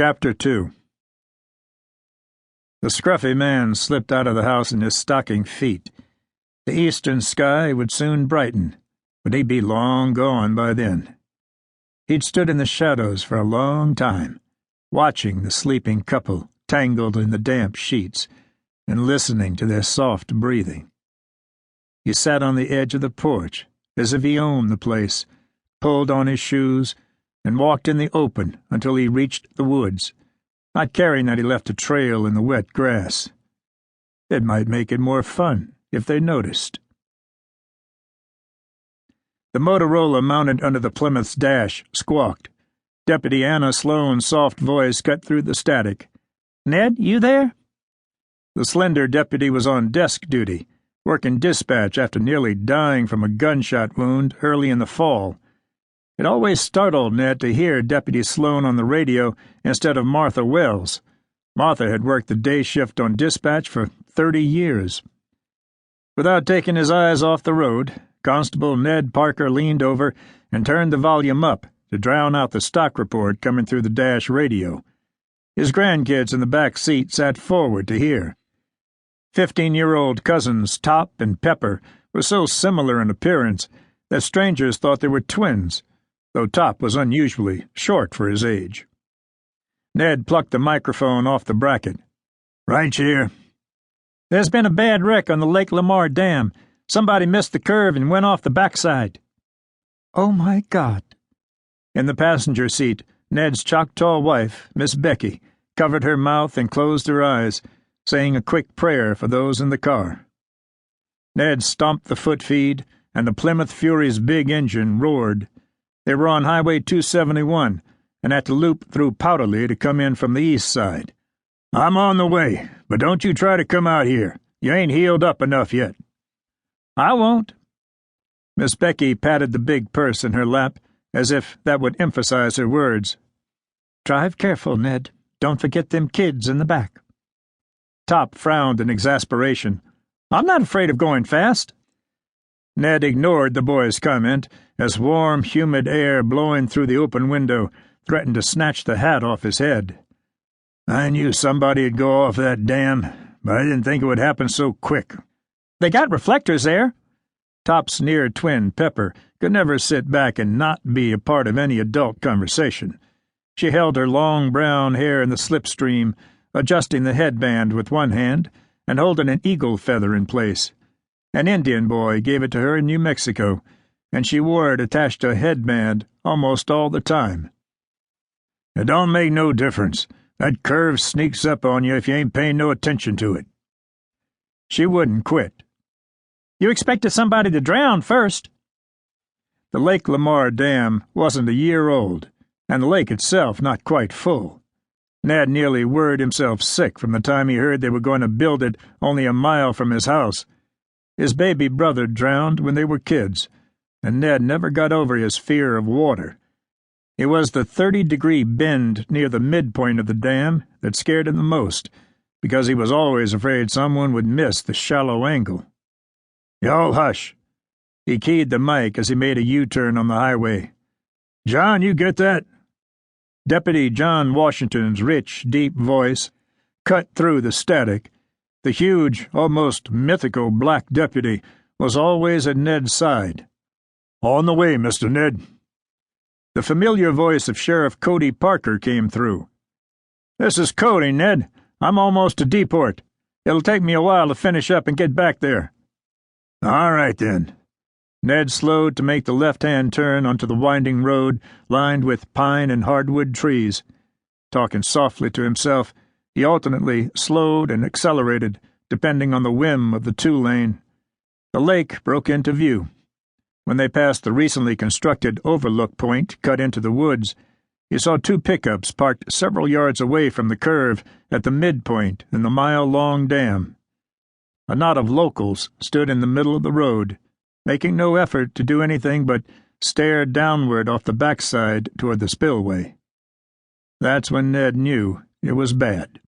Chapter 2. The scruffy man slipped out of the house in his stocking feet. The eastern sky would soon brighten, but he'd be long gone by then. He'd stood in the shadows for a long time, watching the sleeping couple tangled in the damp sheets and listening to their soft breathing. He sat on the edge of the porch, as if he owned the place, pulled on his shoes, and walked in the open until he reached the woods, not caring that he left a trail in the wet grass. It might make it more fun if they noticed. The Motorola mounted under the Plymouth's dash squawked. Deputy Anna Sloane's soft voice cut through the static. "Ned, you there?" The slender deputy was on desk duty, working dispatch after nearly dying from a gunshot wound early in the fall. It always startled Ned to hear Deputy Sloane on the radio instead of Martha Wells. Martha had worked the day shift on dispatch for 30 years. Without taking his eyes off the road, Constable Ned Parker leaned over and turned the volume up to drown out the stock report coming through the dash radio. His grandkids in the back seat sat forward to hear. 15-year-old cousins Top and Pepper were so similar in appearance that strangers thought they were twins, though Top was unusually short for his age. Ned plucked the microphone off the bracket. "Right here." "There's been a bad wreck on the Lake Lamar Dam. Somebody missed the curve and went off the backside." "Oh, my God." In the passenger seat, Ned's Choctaw wife, Miss Becky, covered her mouth and closed her eyes, saying a quick prayer for those in the car. Ned stomped the foot feed, and the Plymouth Fury's big engine roared. They were on Highway 271 and had to loop through Powderly to come in from the east side. "I'm on the way, but don't you try to come out here. You ain't healed up enough yet." "I won't." Miss Becky patted the big purse in her lap, as if that would emphasize her words. "Drive careful, Ned. Don't forget them kids in the back." Top frowned in exasperation. "I'm not afraid of going fast." Ned ignored the boy's comment as warm, humid air blowing through the open window threatened to snatch the hat off his head. "I knew somebody'd go off that dam, but I didn't think it would happen so quick." "They got reflectors there." Top's near twin, Pepper, could never sit back and not be a part of any adult conversation. She held her long brown hair in the slipstream, adjusting the headband with one hand and holding an eagle feather in place. An Indian boy gave it to her in New Mexico, and she wore it attached to a headband almost all the time. "It don't make no difference. That curve sneaks up on you if you ain't paying no attention to it." She wouldn't quit. "You expected somebody to drown first." The Lake Lamar Dam wasn't a year old, and the lake itself not quite full. Ned nearly worried himself sick from the time he heard they were going to build it only a mile from his house. His baby brother drowned when they were kids, and Ned never got over his fear of water. It was the 30-degree bend near the midpoint of the dam that scared him the most, because he was always afraid someone would miss the shallow angle. "Y'all hush." He keyed the mic as he made a U-turn on the highway. "John, you get that?" Deputy John Washington's rich, deep voice cut through the static. The huge, almost mythical black deputy was always at Ned's side. "On the way, Mr. Ned." The familiar voice of Sheriff Cody Parker came through. "This is Cody, Ned. I'm almost to Deport. It'll take me a while to finish up and get back there." "All right, then." Ned slowed to make the left-hand turn onto the winding road lined with pine and hardwood trees. Talking softly to himself, he alternately slowed and accelerated, depending on the whim of the two-lane. The lake broke into view. When they passed the recently constructed overlook point cut into the woods, he saw two pickups parked several yards away from the curve at the midpoint in the mile-long dam. A knot of locals stood in the middle of the road, making no effort to do anything but stare downward off the backside toward the spillway. That's when Ned knew it was bad.